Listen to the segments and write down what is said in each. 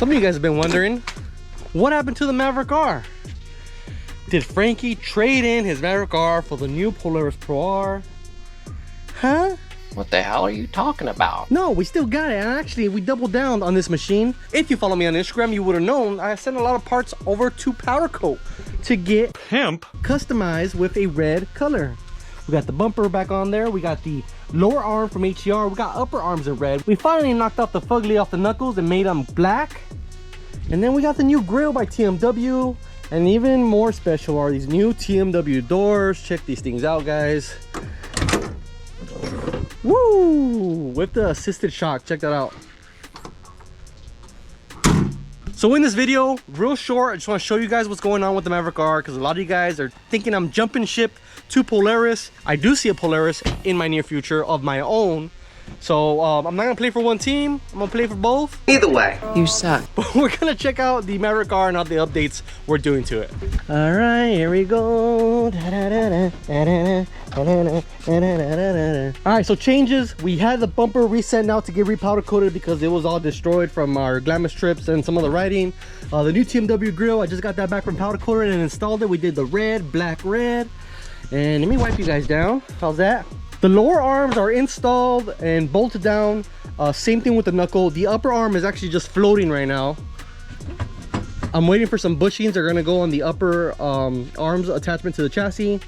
Some of you guys have been wondering, what happened to the Maverick R? Did Frankie trade in his Maverick R for the new Polaris Pro R? Huh? What the hell are you talking about? No, we still got it, and actually we doubled down on this machine. If you follow me on Instagram, you would have known I sent a lot of parts over to Powder Coat to get customized with a red color. We got the bumper back on there, we got the lower arm from HCR, we got upper arms in red. We finally knocked off the fugly off the knuckles and made them black. And then we got the new grill by TMW, and even more special are these new TMW doors. Check these things out, guys. Woo! With the assisted shock, check that out. So in this video, real short, I just want to show you guys what's going on with the Maverick R, because a lot of you guys are thinking I'm jumping ship to Polaris. I do see a Polaris in my near future of my own. So I'm not gonna play for one team, I'm gonna play for both. Either way, you suck. But we're gonna check out the Maverick R and all the updates we're doing to it. All right, here we go. All right, so changes. We had the bumper reset now to get repowder coated because it was all destroyed from our Glamis trips and some of the riding. The new TMW grill, I just got that back from powder coated and installed it. We did the red, black, red. And let me wipe you guys down. How's that? The lower arms are installed and bolted down. Same thing with the knuckle. The upper arm is actually just floating right now. I'm waiting for some bushings. They're gonna go on the upper arms attachment to the chassis.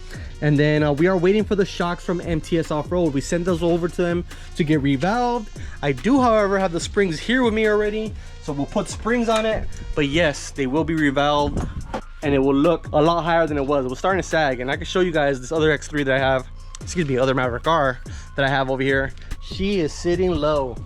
And then we are waiting for the shocks from MTS Off-Road. We sent those over to them to get revalved. I do, however, have the springs here with me already. So we'll put springs on it. But yes, they will be revalved. And it will look a lot higher than it was. It was starting to sag. And I can show you guys this other X3 that I have. Excuse me, other Maverick R that I have over here. She is sitting low,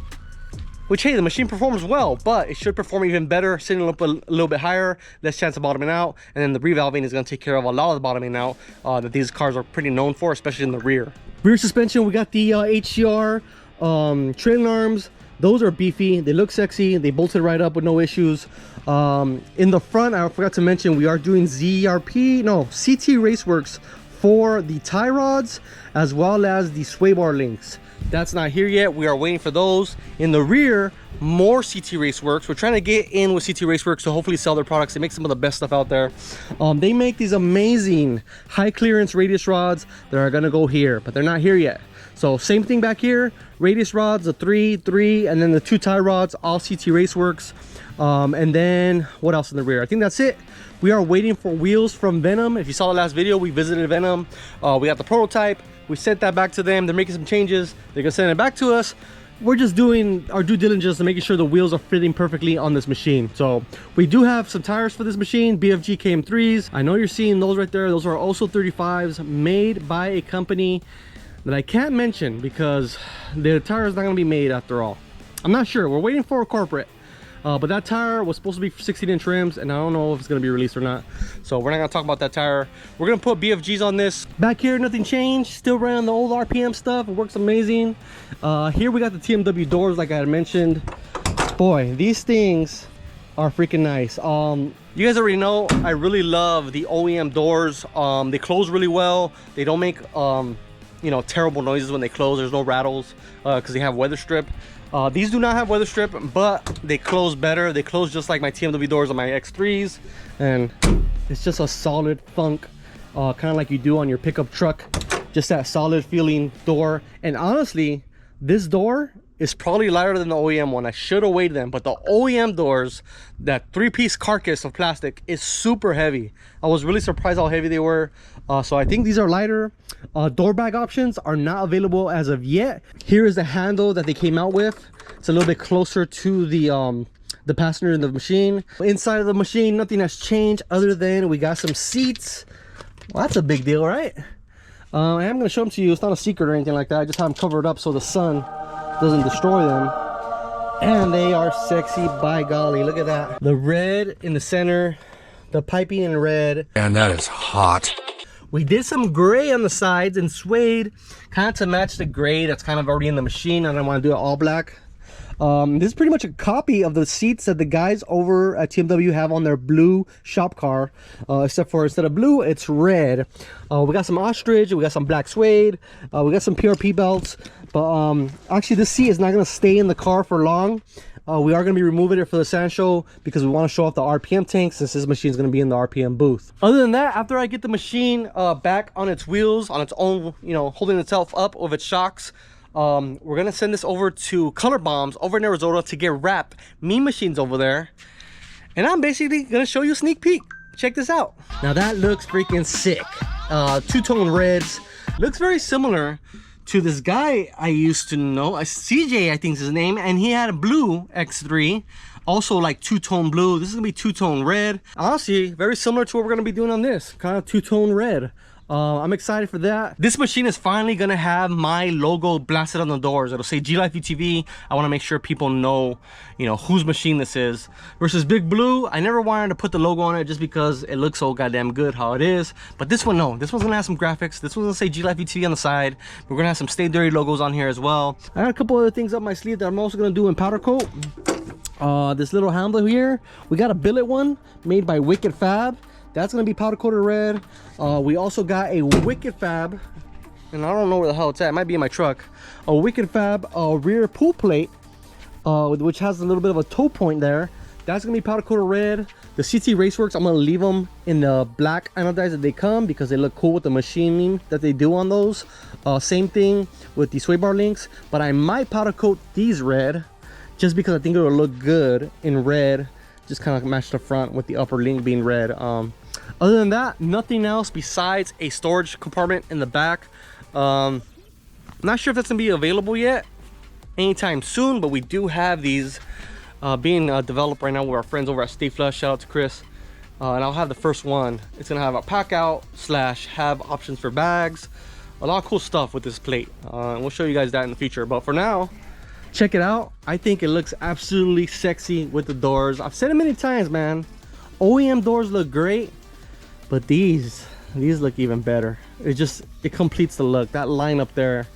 which, hey, the machine performs well, but it should perform even better sitting up a little bit higher, less chance of bottoming out. And then the revalving is going to take care of a lot of the bottoming out that these cars are pretty known for, especially in the rear. Rear suspension, we got the HCR trailing arms. Those are beefy, they look sexy, they bolted right up with no issues. In the front, I forgot to mention, we are doing CT Raceworks for the tie rods as well as the sway bar links. That's not here yet, we are waiting for those. In the rear, more CT Raceworks. We're trying to get in with CT Raceworks to hopefully sell their products. They make some of the best stuff out there. They make these amazing high clearance radius rods that are gonna go here, but they're not here yet. So same thing back here, radius rods, the 3, and then the 2 tie rods, all CT Raceworks. And then what else in the rear? I think that's it. We are waiting for wheels from Venom. If you saw the last video, we visited Venom. We got the prototype. We sent that back to them. They're making some changes. They're gonna send it back to us. We're just doing our due diligence and making sure the wheels are fitting perfectly on this machine. So we do have some tires for this machine, BFG KM3s. I know you're seeing those right there. Those are also 35s made by a company that I can't mention because the tire is not gonna be made after all. I'm not sure, we're waiting for a corporate. But that tire was supposed to be for 16-inch rims, and I don't know if it's gonna be released or not. So we're not gonna talk about that tire. We're gonna put BFGs on this. Back here, nothing changed. Still running the old RPM stuff. It works amazing. Here we got the TMW doors, like I had mentioned. Boy, these things are freaking nice. You guys already know I really love the OEM doors. They close really well. They don't make you know, terrible noises when they close. There's no rattles because they have weather strip. These do not have weather strip, but they close better. They close just like my TMW doors on my X3s, and it's just a solid funk, kind of like you do on your pickup truck. Just that solid feeling door. And honestly, this door is probably lighter than the OEM one. I should have weighed them, but the OEM doors, that 3-piece carcass of plastic, is super heavy. I was really surprised how heavy they were. So I think these are lighter. Door bag options are not available as of yet. Here is the handle that they came out with. It's a little bit closer to the passenger in the machine. Inside of the machine, nothing has changed other than we got some seats. Well, that's a big deal, right? I am going to show them to you. It's not a secret or anything like that. I just have them covered up so the sun doesn't destroy them. And they are sexy by golly. Look at that. The red in the center, the piping in red. And that is hot. We did some gray on the sides and suede, kind of to match the gray that's kind of already in the machine. I don't want to do it all black. This is pretty much a copy of the seats that the guys over at TMW have on their blue shop car, except for instead of blue, it's red. We got some ostrich, we got some black suede, we got some PRP belts. But actually this seat is not going to stay in the car for long. We are going to be removing it for the sand show because we want to show off the RPM tank, since this machine is going to be in the RPM booth. Other than that, after I get the machine back on its wheels, on its own, you know, holding itself up with its shocks, we're going to send this over to Color Bombs over in Arizona to get wrapped. Mean Machines over there. And I'm basically going to show you a sneak peek. Check this out. Now that looks freaking sick. Two-tone reds. Looks very similar to this guy I used to know, CJ I think is his name, and he had a blue X3, also like two-tone blue. This is gonna be two-tone red. Honestly, very similar to what we're gonna be doing on this, kind of two-tone red. I'm excited for that. This machine is finally gonna have my logo blasted on the doors. It'll say G Life UTV. I want to make sure people know, you know, whose machine this is. Versus Big Blue, I never wanted to put the logo on it just because it looks so goddamn good how it is. But this one, no, this one's gonna have some graphics. This one's gonna say G Life UTV on the side. We're gonna have some Stay Dirty logos on here as well. I got a couple other things up my sleeve that I'm also gonna do in powder coat. This little handle here, we got a billet one made by Wicked Fab. That's gonna be powder coated red. We also got a Wicked Fab, and I don't know where the hell it's at. It might be in my truck. A Wicked Fab rear pull plate, which has a little bit of a toe point there. That's gonna be powder coated red. The CT Raceworks, I'm gonna leave them in the black anodized that they come because they look cool with the machining that they do on those. Same thing with the sway bar links, but I might powder coat these red just because I think it will look good in red. Just kind of match the front with the upper link being red. Other than that, nothing else besides a storage compartment in the back. Not sure if that's gonna be available yet anytime soon, but we do have these being developed right now with our friends over at Stay Flush. Shout out to Chris. And I'll have the first one. It's gonna have a pack out / have options for bags. A lot of cool stuff with this plate. And we'll show you guys that in the future. But for now, check it out. I think it looks absolutely sexy with the doors. I've said it many times, man. OEM doors look great, but these look even better. It completes the look. That line up there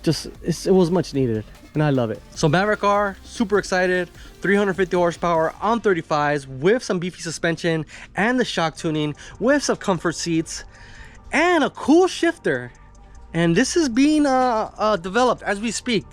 it was much needed, and I love it. So Maverick R, super excited. 350 horsepower on 35s with some beefy suspension and the shock tuning with some comfort seats and a cool shifter. And this is being developed as we speak.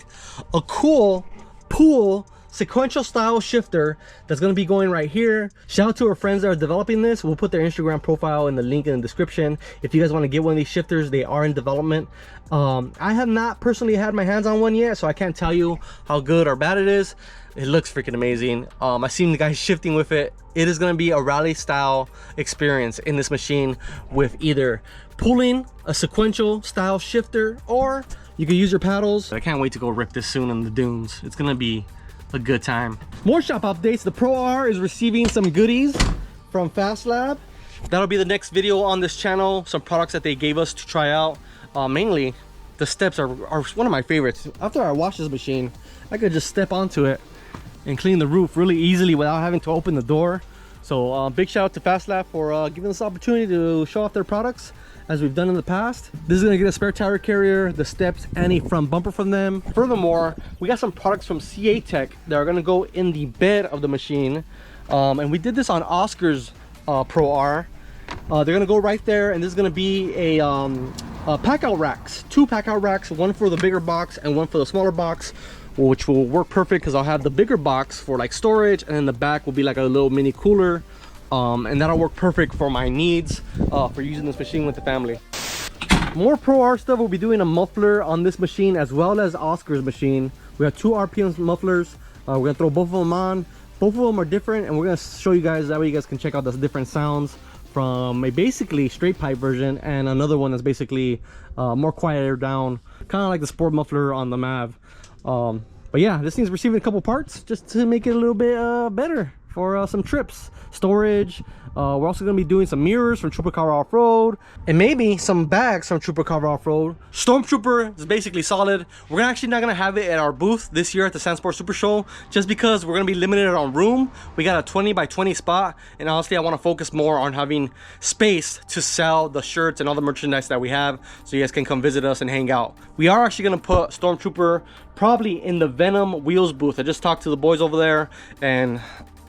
A cool pool sequential style shifter that's going to be going right here. Shout out to our friends that are developing this. We'll put their Instagram profile in the link in the description. If you guys want to get one of these shifters, they are in development. I have not personally had my hands on one yet, so I can't tell you how good or bad it is. It looks freaking amazing. I've seen the guys shifting with it. It is going to be a rally style experience in this machine with either pulling a sequential style shifter, or you can use your paddles. I can't wait to go rip this soon in the dunes. It's going to be a good time. More shop updates. The Pro R is receiving some goodies from Fast Lab. That'll be the next video on this channel. Some products that they gave us to try out. Mainly the steps are one of my favorites. After I wash this machine, I could just step onto it and clean the roof really easily without having to open the door. So big shout out to Fast Lab for giving us the opportunity to show off their products as we've done in the past. This is gonna get a spare tire carrier, the steps, and a front bumper from them. Furthermore, we got some products from CA Tech that are gonna go in the bed of the machine. And we did this on Oscar's Pro R. They're gonna go right there, and this is gonna be a pack out racks. 2 pack out racks, one for the bigger box and one for the smaller box, which will work perfect because I'll have the bigger box for like storage, and then the back will be like a little mini cooler. And that'll work perfect for my needs for using this machine with the family. More Pro R stuff. We'll be doing a muffler on this machine as well as Oscar's machine. We have 2 RPM mufflers. We're gonna throw both of them on. Both of them are different, and we're gonna show you guys, that way you guys can check out the different sounds from a basically straight pipe version and another one that's basically more quieter down, kind of like the sport muffler on the Mav. But yeah, this thing's receiving a couple parts just to make it a little bit better for some trips, storage. We're also going to be doing some mirrors from Trooper Car Off-Road, and maybe some bags from Trooper Car Off-Road. Stormtrooper is basically solid. We're actually not going to have it at our booth this year at the Sandsport Super Show, just because we're going to be limited on room. We got a 20 by 20 spot, and honestly I want to focus more on having space to sell the shirts and all the merchandise that we have, so you guys can come visit us and hang out. We are actually going to put Stormtrooper probably in the Venom Wheels booth. I just talked to the boys over there, and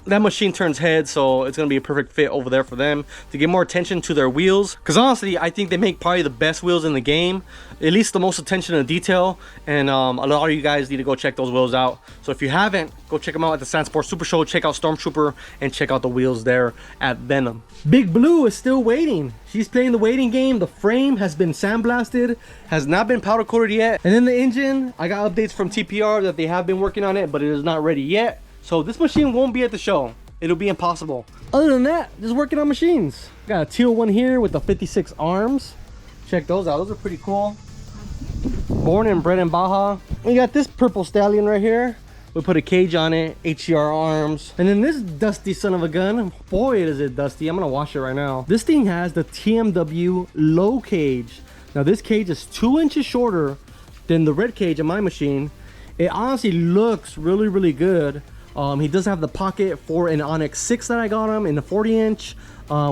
that machine turns heads, so it's gonna be a perfect fit over there for them to get more attention to their wheels, because honestly I think they make probably the best wheels in the game, at least the most attention to detail. And a lot of you guys need to go check those wheels out. So if you haven't, go check them out at the Sand Sport Super Show. Check out Stormtrooper and check out the wheels there at Venom. Big Blue is still waiting. She's playing the waiting game. The frame has been sandblasted, has not been powder coated yet. And then the engine, I got updates from TPR that they have been working on it, but it is not ready yet. So this machine won't be at the show. It'll be impossible. Other than that, just working on machines. Got a teal one here with the 56 arms. Check those out. Those are pretty cool. Born and bred in Baja. We got this purple stallion right here. We put a cage on it, HCR arms. And then this dusty son of a gun. Boy, is it dusty. I'm gonna wash it right now. This thing has the TMW low cage. Now this cage is 2 inches shorter than the red cage in my machine. It honestly looks really, really good. He does have the pocket for an Onyx 6 that I got him in the 40-inch.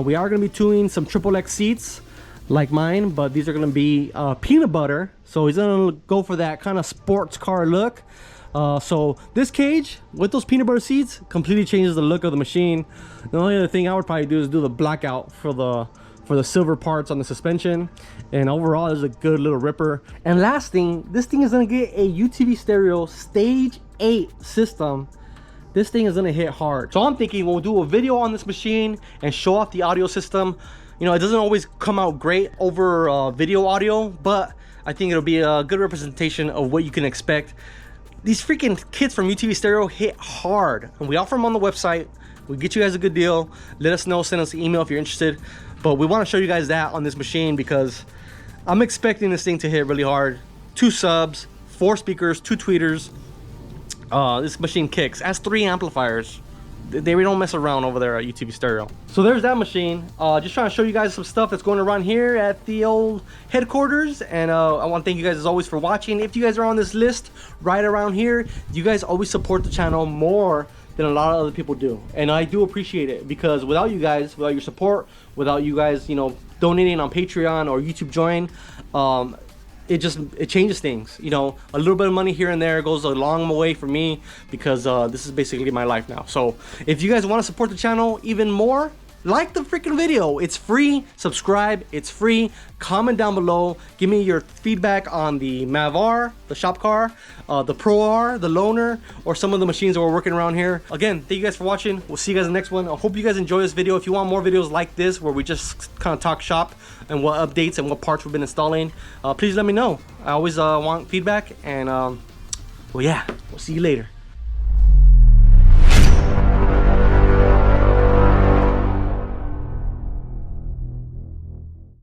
We are going to be doing some XXX seats like mine, but these are going to be peanut butter. So he's going to go for that kind of sports car look. So this cage with those peanut butter seats completely changes the look of the machine. The only other thing I would probably do is do the blackout for the silver parts on the suspension. And overall, it's a good little ripper. And last thing, this thing is going to get a UTV Stereo Stage 8 system. This thing is gonna hit hard. So I'm thinking we'll do a video on this machine and show off the audio system. You know, it doesn't always come out great over video audio, but I think it'll be a good representation of what you can expect. These freaking kits from UTV Stereo hit hard, and we offer them on the website. We get you guys a good deal. Let us know, send us an email if you're interested. But we wanna show you guys that on this machine because I'm expecting this thing to hit really hard. 2 subs, 4 speakers, 2 tweeters. This machine kicks. Has 3 amplifiers. They don't mess around over there at UTV Stereo. So there's that machine. Just trying to show you guys some stuff that's going around here at the old headquarters. And I want to thank you guys as always for watching. If you guys are on this list right around here, you guys always support the channel more than a lot of other people do. And I do appreciate it because without you guys, without your support, without you guys, you know, donating on Patreon or YouTube Join, it changes things. You know, a little bit of money here and there goes a long way for me because this is basically my life now. So if you guys want to support the channel even more, like the freaking video. It's free. Subscribe. It's free. Comment down below. Give me your feedback on the Mav R, the shop car, the Pro R, the Loner, or some of the machines that we're working around here. Again, thank you guys for watching. We'll see you guys in the next one. I hope you guys enjoy this video. If you want more videos like this where we just kind of talk shop and what updates and what parts we've been installing, please let me know. I always want feedback. And well, yeah, we'll see you later.